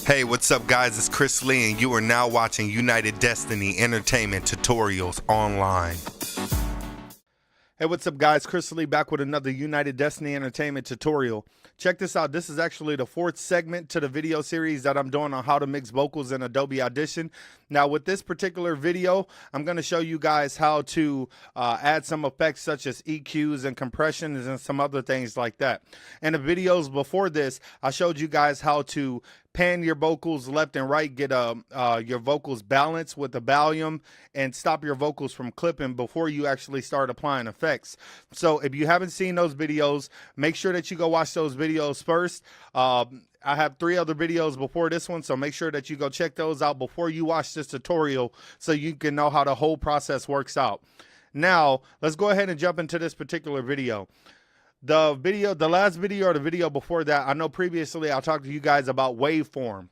Hey, what's up guys? It's Chris Lee and you are now watching United Destiny Entertainment Tutorials Online. Hey, what's up guys? Chris Lee back with another United Destiny Entertainment tutorial. Check this out. This is actually the fourth segment to the video series that I'm doing on how to mix vocals in Adobe Audition. Now with this particular video, I'm going to show you guys how to add some effects such as EQs and compressions and some other things like that. In the videos before this, I showed you guys how to pan your vocals left and right, get your vocals balanced with the volume, and stop your vocals from clipping before you actually start applying effects. So if you haven't seen those videos, make sure that you go watch those videos first. I have 3 other videos before this one, so make sure that you go check those out before you watch this tutorial so you can know how the whole process works out. Now, let's go ahead and jump into this particular video. The last video or the video before that, I know previously I talked to you guys about waveform.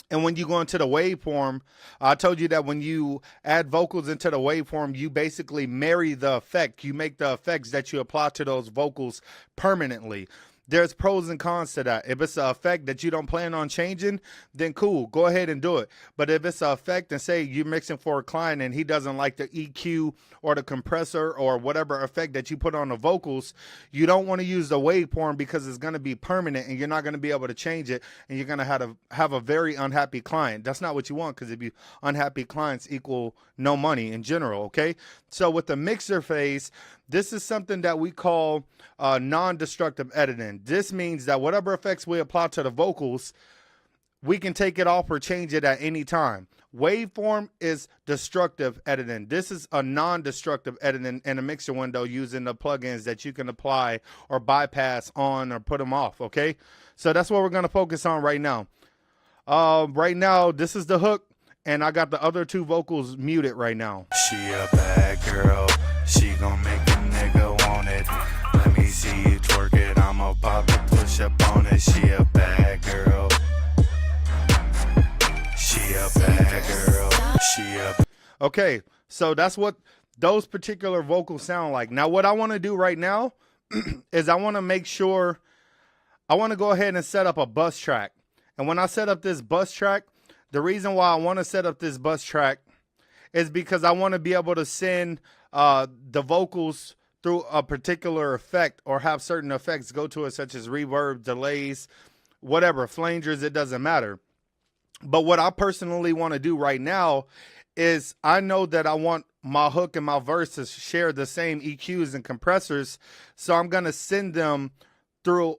And when you go into the waveform, I told you that when you add vocals into the waveform, you basically marry the effect. You make the effects that you apply to those vocals permanently. There's pros and cons to that. If it's an effect that you don't plan on changing, then cool, go ahead and do it. But if it's an effect and say you're mixing for a client and he doesn't like the EQ or the compressor or whatever effect that you put on the vocals, you don't want to use the waveform because it's going to be permanent and you're not going to be able to change it, and you're going to have a very unhappy client. That's not what you want, because if you unhappy clients equal no money in general, okay? So with the mixer phase, this is something that we call non-destructive editing. This means that whatever effects we apply to the vocals, we can take it off or change it at any time. Waveform is destructive editing. This is a non-destructive editing in a mixer window using the plugins that you can apply or bypass on or put them off, okay? So that's what we're going to focus on right now. Right now, this is the hook, and I got the other 2 vocals muted right now. She a bad girl, she gon' make a nigga want it. Let me see you twerk it, I'm about to push up on it. She a bad girl, she a bad girl, she a... Okay, so that's what those particular vocals sound like. Now what I want to do right now is I want to make sure, I want to go ahead and set up a bus track. And when I set up this bus track, the reason why I want to set up this bus track is because I want to be able to send the vocals through a particular effect, or have certain effects go to it, such as reverb, delays, whatever, flangers, it doesn't matter. But what I personally want to do right now is I know that I want my hook and my verse to share the same EQs and compressors. So I'm going to send them through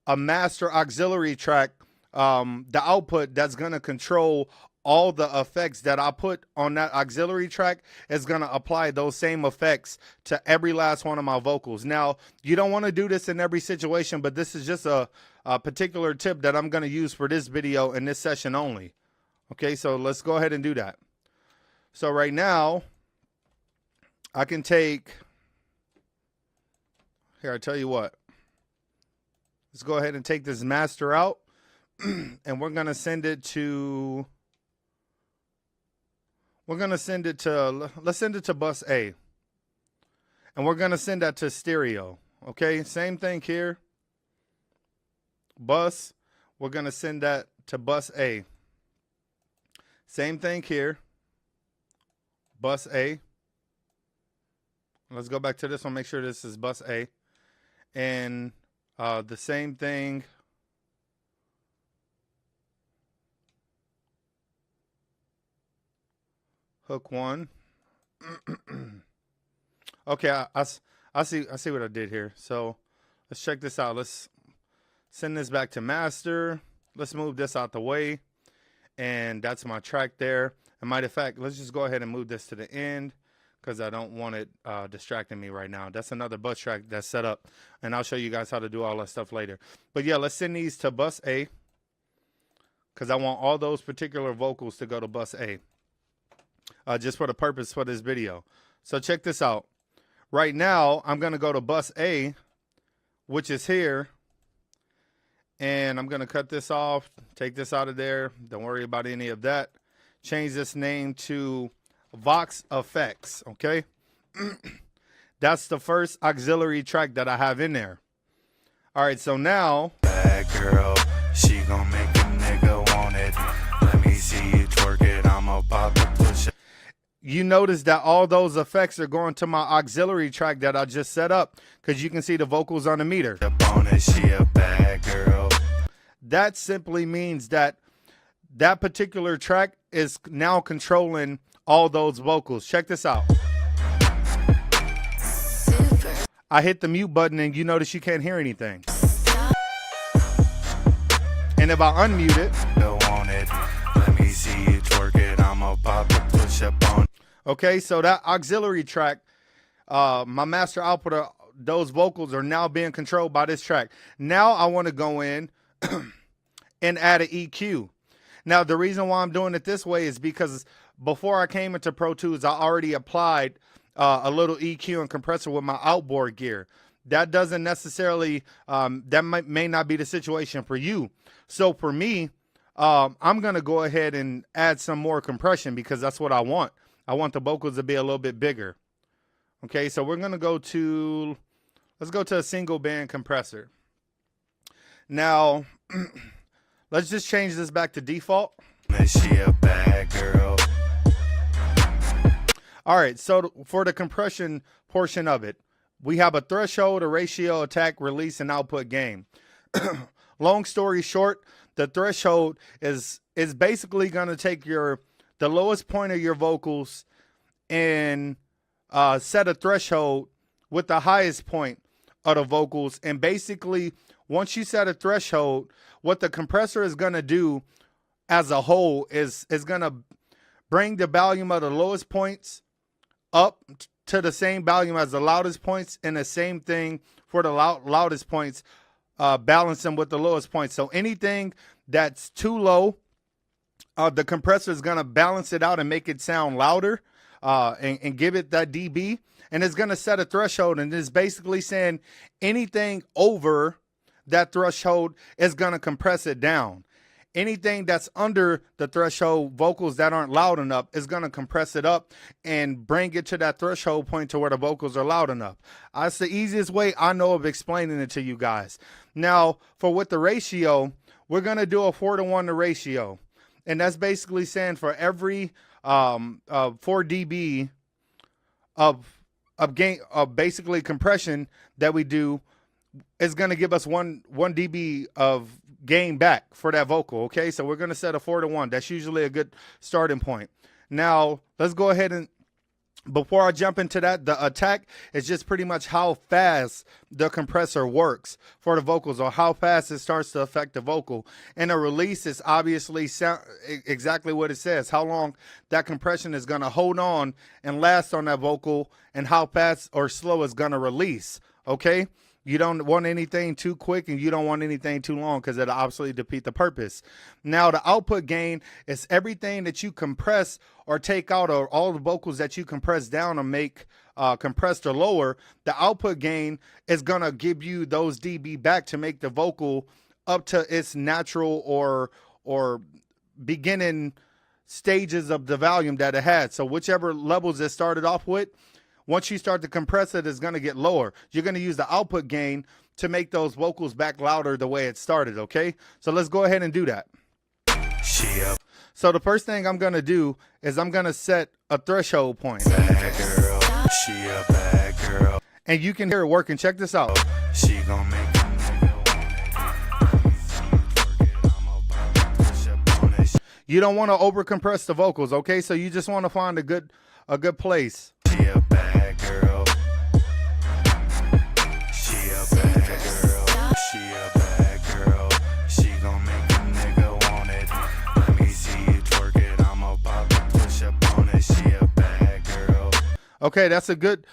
a master auxiliary track, the output that's going to control all the effects that I put on that auxiliary track is going to apply those same effects to every last one of my vocals. Now, you don't want to do this in every situation, but this is just a particular tip that I'm going to use for this video and this session only. Okay, so let's go ahead and do that. So right now, I can take, here, I tell you what. Let's go ahead and take this master out, and we're going to send it to... let's send it to bus A. And we're going to send that to stereo. Okay, same thing here. Bus, we're going to send that to bus A. Same thing here. Bus A. Let's go back to this one, make sure this is bus A. And the same thing. Hook 1. Okay, I see what I did here. So let's check this out. Let's send this back to master. Let's move this out the way. And that's my track there. And matter of fact, let's just go ahead and move this to the end, because I don't want it distracting me right now. That's another bus track that's set up. And I'll show you guys how to do all that stuff later. But yeah, let's send these to bus A, because I want all those particular vocals to go to bus A. Just for the purpose for this video. So check this out. Right now, I'm going to go to bus A, which is here. And I'm going to cut this off, take this out of there. Don't worry about any of that. Change this name to Vox Effects, okay? That's the first auxiliary track that I have in there. All right, so now... Bad girl, she gon' make a nigga want it. you notice that all those effects are going to my auxiliary track that I just set up, because you can see the vocals on the meter. She a bad girl. That simply means that that particular track is now controlling all those vocals. Check this out. I hit the mute button and you notice you can't hear anything. And if I unmute it, let me see you twerk it. I'm about to push up on. Okay, so that auxiliary track, my master output of those vocals are now being controlled by this track. Now I want to go in and add an EQ. Now the reason why I'm doing it this way is because before I came into Pro Tools, I already applied a little EQ and compressor with my outboard gear. That doesn't necessarily, may not be the situation for you. So for me, I'm going to go ahead and add some more compression because that's what I want. I want the vocals to be a little bit bigger. Okay, so we're going to go to, let's go to a single band compressor. Now, let's just change this back to default. She a bad girl. All right, so for the compression portion of it, we have a threshold, a ratio, attack, release, and output gain. Long story short, the threshold is basically going to take the lowest point of your vocals and set a threshold with the highest point of the vocals. And basically, once you set a threshold, what the compressor is going to do as a whole is going to bring the volume of the lowest points up to the same volume as the loudest points, and the same thing for the loudest points, balance them with the lowest points. So anything that's too low, the compressor is going to balance it out and make it sound louder and give it that dB. And it's going to set a threshold, and it's basically saying anything over that threshold is going to compress it down. Anything that's under the threshold, vocals that aren't loud enough, is going to compress it up and bring it to that threshold point to where the vocals are loud enough. That's the easiest way I know of explaining it to you guys. Now, with the ratio, we're going to do a 4-to-1 ratio. And that's basically saying for every 4 dB of gain, of basically compression that we do, is going to give us 1 dB of gain back for that vocal. Okay, so we're going to set a 4-to-1. That's usually a good starting point. Now let's go ahead and, before I jump into that, the attack is just pretty much how fast the compressor works for the vocals, or how fast it starts to affect the vocal. And the release is obviously exactly what it says, how long that compression is going to hold on and last on that vocal, and how fast or slow it's going to release. Okay, you don't want anything too quick, and you don't want anything too long, because it'll obviously defeat the purpose. Now, the output gain is everything that you compress or take out, or all the vocals that you compress down or make compressed or lower. The output gain is going to give you those dB back to make the vocal up to its natural or beginning stages of the volume that it had. So whichever levels it started off with, once you start to compress it, it's going to get lower. You're going to use the output gain to make those vocals back louder the way it started, okay? So let's go ahead and do that. So the first thing I'm going to do is I'm going to set a threshold point. Bad girl. She a bad girl. And you can hear it working. Check this out. She gon' make a nigga want it. You don't want to overcompress the vocals, okay? So you just want to find a good place. She a bad girl. She a bad girl. She a bad girl. She gon' make a nigga want it. Let me see you twerk it. I'm about to push up on it. She a bad girl. Okay, that's a good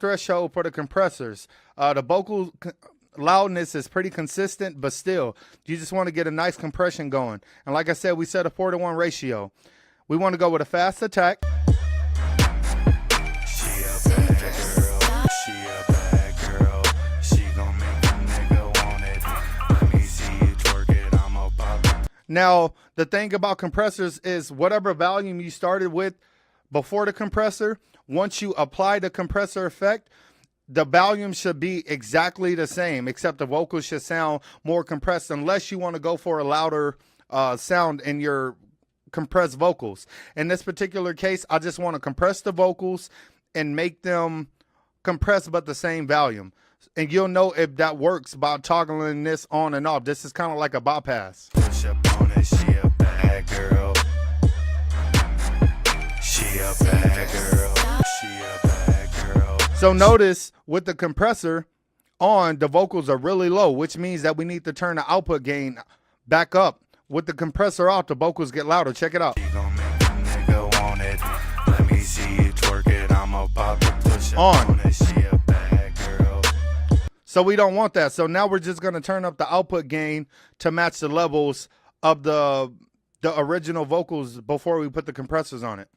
threshold for the compressors. The vocal loudness is pretty consistent, but still, you just want to get a nice compression going. And like I said, we set a 4-to-1 ratio. We want to go with a fast attack. Now, the thing about compressors is whatever volume you started with before the compressor, once you apply the compressor effect, the volume should be exactly the same, except the vocals should sound more compressed, unless you want to go for a louder sound in your compress vocals. In this particular case, I just want to compress the vocals and make them compress but the same volume. And you'll know if that works by toggling this on and off. This is kind of like a bypass. Push up on it, she a bad girl. She a bad girl. She a bad girl. So notice with the compressor on, the vocals are really low, which means that we need to turn the output gain back up. With the compressor off, the vocals get louder. Check it out. She gon' make a nigga want it. Let me see you twerk it. I'm about to push up on it. She a bad girl. So we don't want that. So now we're just going to turn up the output gain to match the levels of the original vocals before we put the compressors on it.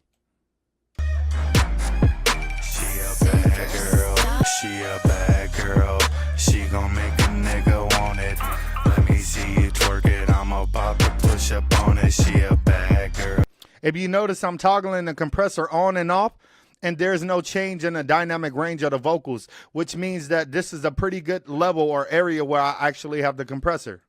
She a bad girl. She a bad girl. She gon' make a nigga want it. Let me see you twerk it. I'm about to push up on it. She a bad girl. If you notice, I'm toggling the compressor on and off, and there's no change in the dynamic range of the vocals, which means that this is a pretty good level or area where I actually have the compressor.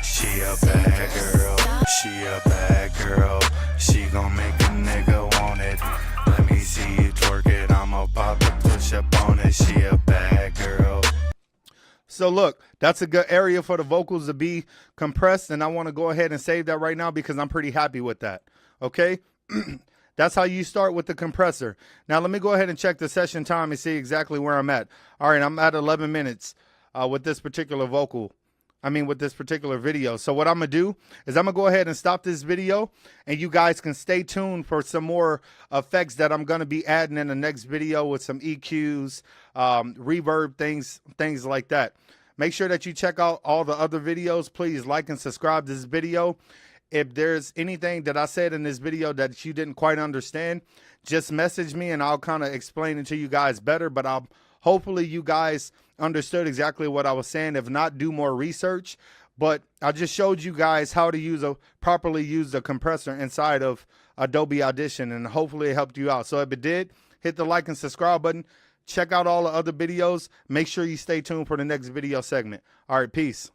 She a bad girl. She a bad girl. She gon' make a nigga want it. Let me see you twerk it. I'm about to push up on it. She a bad girl. So look, that's a good area for the vocals to be compressed, and I want to go ahead and save that right now because I'm pretty happy with that. Okay? That's how you start with the compressor. Now let me go ahead and check the session time and see exactly where I'm at. All right, I'm at 11 minutes with this particular with this particular video. So what I'm going to do is I'm going to go ahead and stop this video, and you guys can stay tuned for some more effects that I'm going to be adding in the next video with some EQs, reverb, things like that. Make sure that you check out all the other videos. Please like and subscribe to this video. If there's anything that I said in this video that you didn't quite understand, just message me and I'll kind of explain it to you guys better. But hopefully you guys understood exactly what I was saying. If not, do more research. But I just showed you guys how to properly use the compressor inside of Adobe Audition, and hopefully it helped you out. So if it did, hit the like and subscribe button. Check out all the other videos. Make sure you stay tuned for the next video segment. All right, peace.